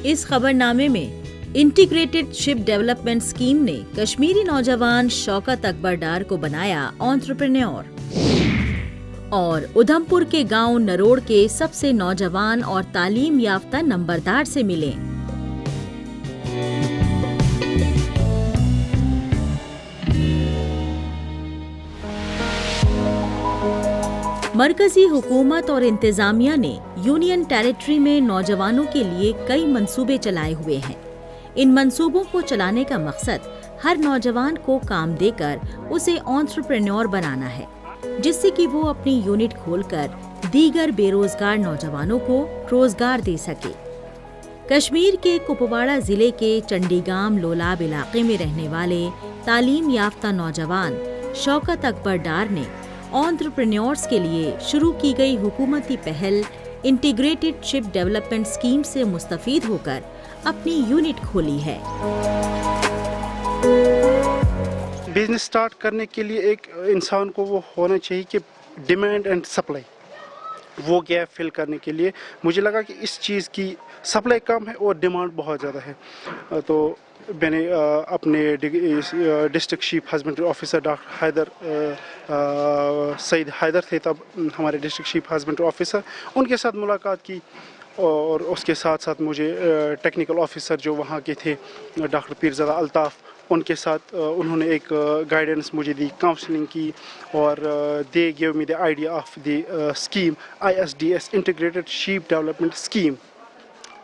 इस खबरनामे में integrated ship development scheme ने कश्मीरी नौजवान शौकत अकबर डार को बनाया एंटरप्रेन्योर। और उधमपुर के गांव नरोड़ के सबसे नौजवान और तालीम याफ्ता नंबरदार से मिले। मरकजी हुकूमत और इंतजामिया ने यूनियन टेरिटरी में नौजवानों के लिए कई मंसूबे चलाए हुए हैं। इन मंसूबों को चलाने का मकसद हर नौजवान को काम देकर उसे एंटरप्रेन्योर बनाना है, जिससे कि वो अपनी यूनिट खोलकर दीगर बेरोजगार नौजवानों को रोजगार दे सके। कश्मीर के कुपवाड़ा जिले के चंडीगाम लोलाब इलाके में रहने वाले तालीम याफ्ता नौजवान शौकत अकबर डार ने एंटरप्रेन्योर्स के लिए शुरू की गई हुकूमती पहल इंटीग्रेटेड शिप डेवलपमेंट स्कीम से मुस्तफीद होकर अपनी यूनिट खोली है। बिजनेस स्टार्ट करने के लिए एक इंसान को वो होना चाहिए कि डिमांड एंड सप्लाई, वो गैप फिल करने के लिए मुझे लगा कि इस चीज़ की सप्लाई कम है और डिमांड बहुत ज़्यादा है। तो मैंने अपने district chief husbandry officer doctor Saeed Haider थे तब हमारे डिस्ट्रिक्ट चीफ हस्बेंड्री ऑफिसर, उनके साथ मुलाकात की। और उसके साथ साथ मुझे टेक्निकल ऑफिसर जो वहाँ के थे डॉक्टर पीरज़ादा अल्ताफ़, उनके साथ उन्होंने एक गाइडेंस मुझे दी, काउंसलिंग की, और they give me the idea of the scheme ISDS integrated sheep development scheme.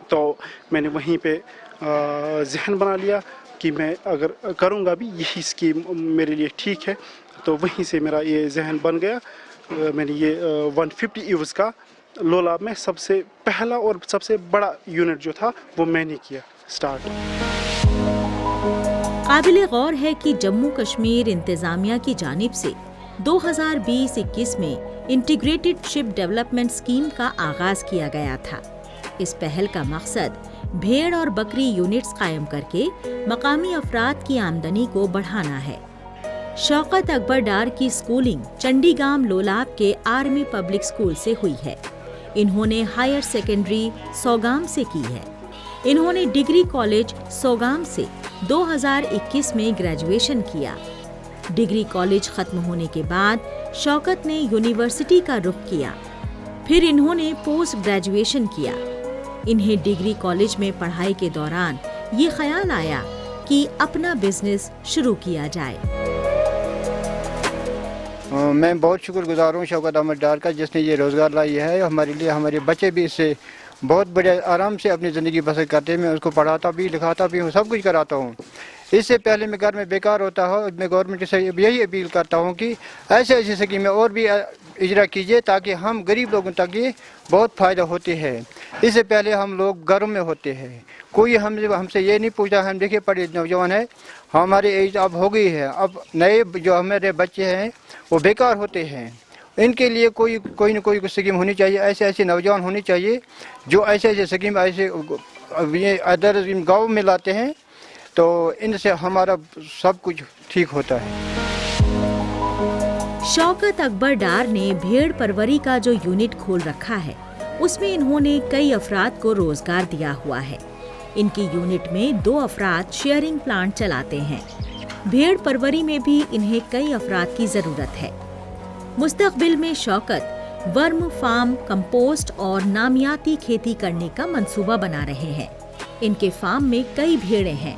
तो मैंने वहीं पे जहन बना लिया कि मैं अगर करूँगा भी यही स्कीम मेरे लिए ठीक है। तो वहीं से मेरा ये जहन बन गया। मैंने ये 150 यूज़ का लोलाब में सबसे पहला और सबसे बड़ा यूनिट जो था वो मैंने किया स्टार्ट। काबिल गौर है कि जम्मू कश्मीर इंतजामिया की जानिब से 2020-21 में इंटीग्रेटेड शिप डेवलपमेंट स्कीम का आगाज किया गया था। इस पहल का मकसद भेड़ और बकरी यूनिट्स कायम करके मकामी अफराद की आमदनी को बढ़ाना है। शौकत अकबर डार की स्कूलिंग चंडीगाम लोलाब के आर्मी पब्लिक स्कूल से हुई है। इन्होंने हायर सेकेंडरी सौगाम से की है। इन्होंने डिग्री कॉलेज सौगाम से 2021 में ग्रेजुएशन किया। डिग्री कॉलेज खत्म होने के बाद शौकत ने यूनिवर्सिटी का रुख किया। फिर इन्होंने पोस्ट ग्रेजुएशन किया। इन्हें डिग्री कॉलेज में पढ़ाई के दौरान ये ख्याल आया कि अपना बिजनेस शुरू किया जाए। मैं बहुत शुक्रगुजार हूँ शौकत अहमद डार का, जिसने ये रोज़गार लाई है हमारे लिए। हमारे बच्चे भी इससे बहुत बड़े आराम से अपनी ज़िंदगी बसर करते हैं। मैं उसको पढ़ाता भी, लिखाता भी हूँ, सब कुछ कराता हूँ। इससे पहले मैं घर में बेकार होता हूँ। मैं गवर्नमेंट से यही अपील करता हूँ कि ऐसे ऐसी स्कीमें और भी इजरा कीजिए, ताकि हम गरीब लोगों तक ये बहुत फ़ायदा होते हैं। इससे पहले हम लोग घरों में होते हैं, कोई हमसे ये नहीं पूछा। हम देखिए पढ़े नौजवान हैं, हमारी एज अब हो गई है। अब नए जो हमारे बच्चे हैं वो बेकार होते हैं। इनके लिए कोई न कोई स्कीम होनी चाहिए। ऐसे ऐसे नौजवान होने चाहिए जो ऐसे ऐसे स्कीम ऐसे ये अदर गाँव में लाते हैं, तो इनसे हमारा सब कुछ ठीक होता है। शौकत अकबर डार ने भेड़ परवरी का जो यूनिट खोल रखा है, उसमें इन्होंने कई अफराद को रोजगार दिया हुआ है। इनकी यूनिट में 2 अफराद शेयरिंग प्लांट चलाते हैं। भेड़ परवरी में भी इन्हें कई अफराद की जरूरत है। मुस्तकबिल में शौकत वर्म फार्म, कंपोस्ट और नामियाती खेती करने का मंसूबा बना रहे हैं। इनके फार्म में कई भेड़ें हैं।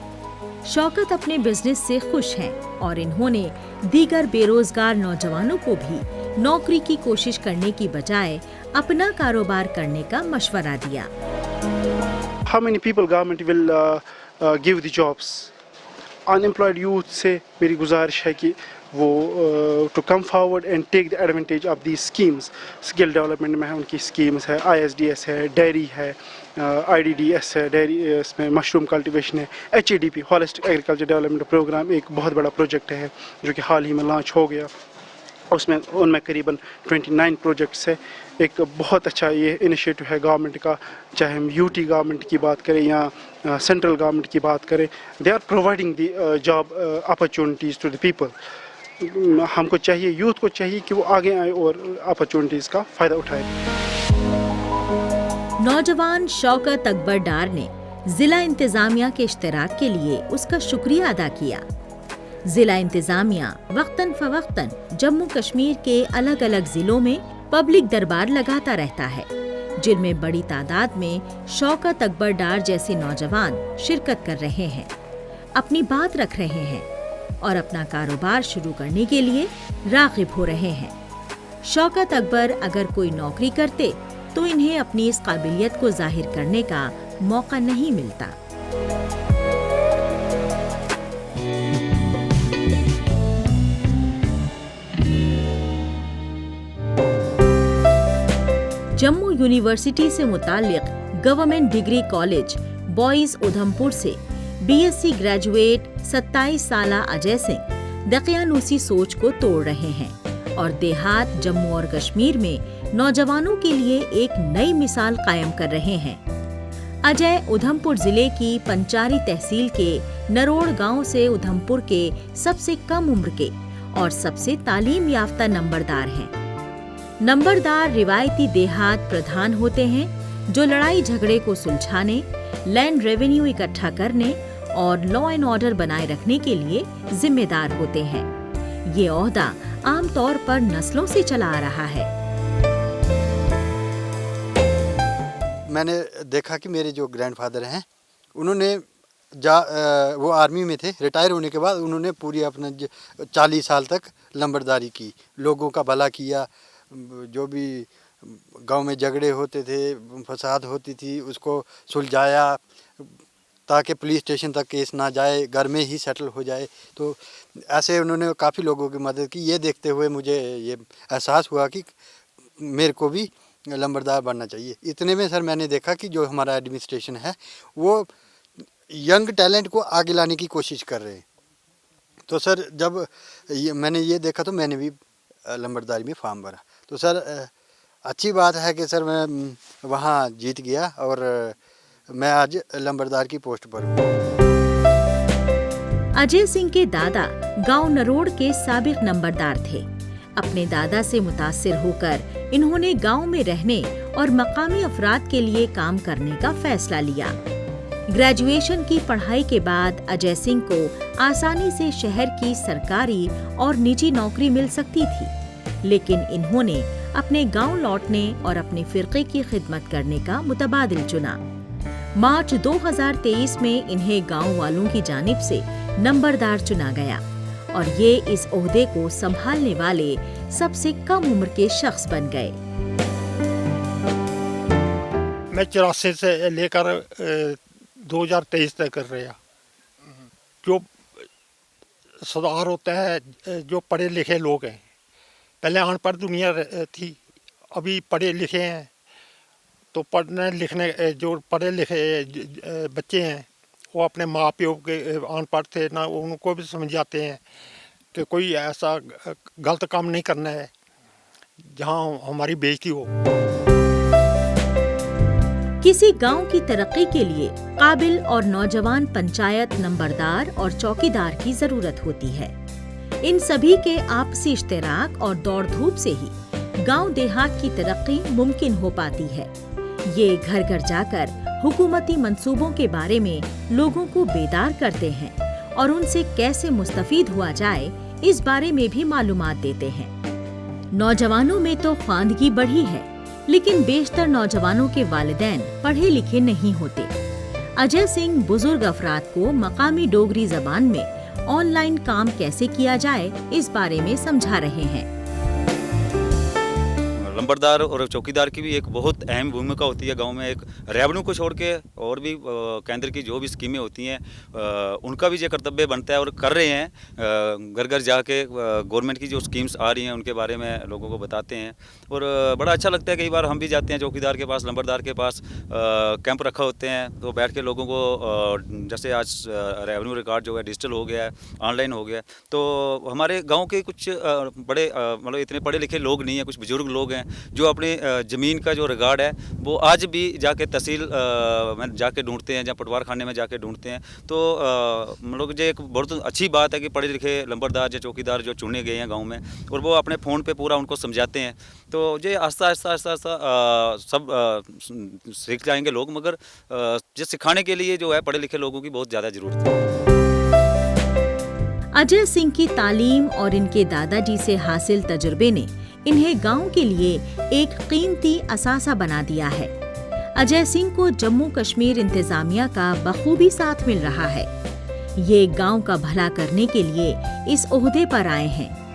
शौकत अपने बिजनेस से खुश हैं और इन्होंने दीगर बेरोजगार नौजवानों को भी नौकरी की कोशिश करने की बजाय अपना कारोबार करने का मशवरा दिया। How many people government will give the jobs? Unemployed youth से मेरी गुजारिश है कि वो to come forward and take the advantage of these schemes. Skill development में उनकी schemes है, ISDS है, dairy है, IDDS है, dairy इसमें मशरूम कल्टिवेशन है, HADP holistic agriculture development programme एक बहुत बड़ा प्रोजेक्ट है जो कि हाल ही में लॉन्च हो गया। उसमें उनमें करीबन 29 प्रोजेक्ट्स है। एक बहुत अच्छा ये इनिशिएटिव है गवर्नमेंट का, चाहे हम यूटी गवर्नमेंट की बात करें या सेंट्रल गवर्नमेंट की बात करें। They are providing the job opportunities to the people. हमको चाहिए, यूथ को चाहिए कि वो आगे आए और अपॉर्चुनिटीज़ का फ़ायदा उठाए। नौजवान शौकत अकबर डार ने ضلع انتظامیہ کے اشتراک کے لیے اس کا شکریہ ادا کیا۔ ضلع انتظامیہ وقتاً فوقتاً جموں کشمیر کے الگ الگ ضلعوں میں پبلک دربار لگاتا رہتا ہے، جن میں بڑی تعداد میں شوکت اکبر ڈار جیسے نوجوان شرکت کر رہے ہیں، اپنی بات رکھ رہے ہیں اور اپنا کاروبار شروع کرنے کے لیے راغب ہو رہے ہیں۔ شوکت اکبر اگر کوئی نوکری کرتے تو انہیں اپنی اس قابلیت کو ظاہر کرنے کا موقع نہیں ملتا۔ جموں یونیورسٹی سے متعلق government degree college boys Udhampur سے BSc گریجویٹ 27 سالہ اجے سنگھ دقیانوسی سوچ کو توڑ رہے ہیں اور دیہات جموں اور کشمیر میں نوجوانوں کے لیے ایک نئی مثال قائم کر رہے ہیں۔ اجے ادھمپور ضلع کی پنچاری تحصیل کے نروڑ گاؤں سے ادھمپور کے سب سے کم عمر کے اور سب سے تعلیم یافتہ نمبردار ہیں۔ نمبردار روایتی دیہات پردھان ہوتے ہیں جو لڑائی جھگڑے کو سلجھانے، لینڈ ریونیو اکٹھا کرنے اور لا اینڈ آرڈر بنائے رکھنے کے لیے ذمہ دار ہوتے ہیں۔ یہ عہدہ عام طور پر نسلوں سے چلا آ رہا ہے۔ میں نے دیکھا کہ میرے جو گرینڈ فادر ہیں انہوں نے وہ آرمی میں تھے، ریٹائر ہونے کے بعد انہوں نے پوری اپنا 40 سال تک لمبرداری کی، لوگوں کا بھلا کیا، جو بھی گاؤں میں جھگڑے ہوتے تھے، فساد ہوتی تھی، اس کو سلجھایا تاکہ پولیس اسٹیشن تک کیس نہ جائے، گھر میں ہی سیٹل ہو جائے۔ تو ایسے انہوں نے کافی لوگوں کی مدد کی۔ یہ دیکھتے ہوئے مجھے یہ احساس ہوا کہ میرے کو بھی لمبردار بننا چاہیے۔ اتنے میں سر میں نے دیکھا کہ جو ہمارا ایڈمنسٹریشن ہے وہ ینگ ٹیلنٹ کو آگے لانے کی کوشش کر رہے ہیں۔ تو سر جب میں نے یہ دیکھا تو میں نے بھی لمبرداری میں فارم بھرا۔ تو سر اچھی بات ہے کہ سر میں وہاں جیت گیا اور میں آج لمبردار کی پوسٹ پر ہوں۔ اجے سنگھ کے دادا گاؤں نروڑ کے سابق نمبردار تھے۔ اپنے دادا سے متاثر ہو کر انہوں نے گاؤں میں رہنے اور مقامی افراد کے لیے کام کرنے کا فیصلہ لیا۔ گریجویشن کی پڑھائی کے بعد اجے سنگھ کو آسانی سے شہر کی سرکاری اور نجی نوکری مل سکتی تھی، لیکن انہوں نے اپنے گاؤں لوٹنے اور اپنے فرقے کی خدمت کرنے کا متبادل چنا۔ مارچ 2023 میں انہیں گاؤں والوں کی جانب سے نمبردار چنا گیا اور یہ اس عہدے کو سنبھالنے والے سب سے کم عمر کے شخص بن گئے۔ میں 84 سے لے کر 2023 تک کر رہا۔ جو صدار ہوتا ہے جو پڑھے لکھے لوگ ہیں، پہلے ان پڑھ دنیا تھی، ابھی پڑھے لکھے ہیں، تو پڑھنے لکھنے جو پڑھے لکھے بچے ہیں وہ اپنے ماں پیو کے ان پڑھ تھے نہ، ان کو بھی سمجھاتے ہیں کہ کوئی ایسا غلط کام نہیں کرنا ہے جہاں ہماری بےعزتی ہو۔ کسی گاؤں کی ترقی کے لیے قابل اور نوجوان پنچایت نمبردار اور چوکیدار کی ضرورت ہوتی ہے۔ ان سبھی کے آپسی اشتراک اور دوڑ دھوپ سے ہی گاؤں دیہات کی ترقی ممکن ہو پاتی ہے۔ یہ گھر گھر جا کر حکومتی منصوبوں کے بارے میں لوگوں کو بیدار کرتے ہیں اور ان سے کیسے مستفید ہوا جائے اس بارے میں بھی معلومات دیتے ہیں۔ نوجوانوں میں تو خواندگی بڑھی ہے، لیکن بیشتر نوجوانوں کے والدین پڑھے لکھے نہیں ہوتے۔ اجے سنگھ بزرگ افراد کو مقامی ڈوگری زبان میں آن لائن کام کیسے کیا جائے اس بارے میں سمجھا رہے ہیں۔ لمبردار اور چوکیدار کی بھی ایک بہت اہم بھومکا ہوتی ہے گاؤں میں۔ ایک ریونیو کو چھوڑ کے اور بھی کیندر کی جو بھی اسکیمیں ہوتی ہیں ان کا بھی یہ کرتبیہ بنتا ہے اور کر رہے ہیں۔ گھر گھر جا کے گورنمنٹ کی جو اسکیمز آ رہی ہیں ان کے بارے میں لوگوں کو بتاتے ہیں اور بڑا اچھا لگتا ہے۔ کئی بار ہم بھی جاتے ہیں چوکیدار کے پاس، لمبردار کے پاس، کیمپ رکھا ہوتے ہیں تو بیٹھ کے لوگوں کو، جیسے آج ریونیو ریکارڈ جو ہے ڈیجیٹل ہو گیا ہے، آن لائن ہو گیا ہے، تو ہمارے گاؤں کے کچھ بڑے مطلب اتنے پڑھے لکھے لوگ نہیں ہیں، کچھ بزرگ لوگ ہیں जो अपनी ज़मीन का जो रिकॉर्ड है वो आज भी जाके तहसील में जाके ढूंढते हैं, या पटवार खाने में जाके ढूंढते हैं। तो मतलब जो एक बहुत अच्छी बात है कि पढ़े लिखे लंबरदार या चौकीदार जो चुने गए हैं गांव में, और वो अपने फ़ोन पे पूरा उनको समझाते हैं। तो ये आस्ता आस्ता आस्ता आस्ता सब सीख जाएंगे लोग, मगर ये सिखाने के लिए जो है पढ़े लिखे लोगों की बहुत ज़्यादा ज़रूरत है। अजय सिंह की तालीम और इनके दादाजी से हासिल तजुर्बे ने इन्हें गांव के लिए एक कीमती असासा बना दिया है। अजय सिंह को जम्मू कश्मीर इंतजामिया का बखूबी साथ मिल रहा है। ये गांव का भला करने के लिए इस ओहदे पर आए हैं।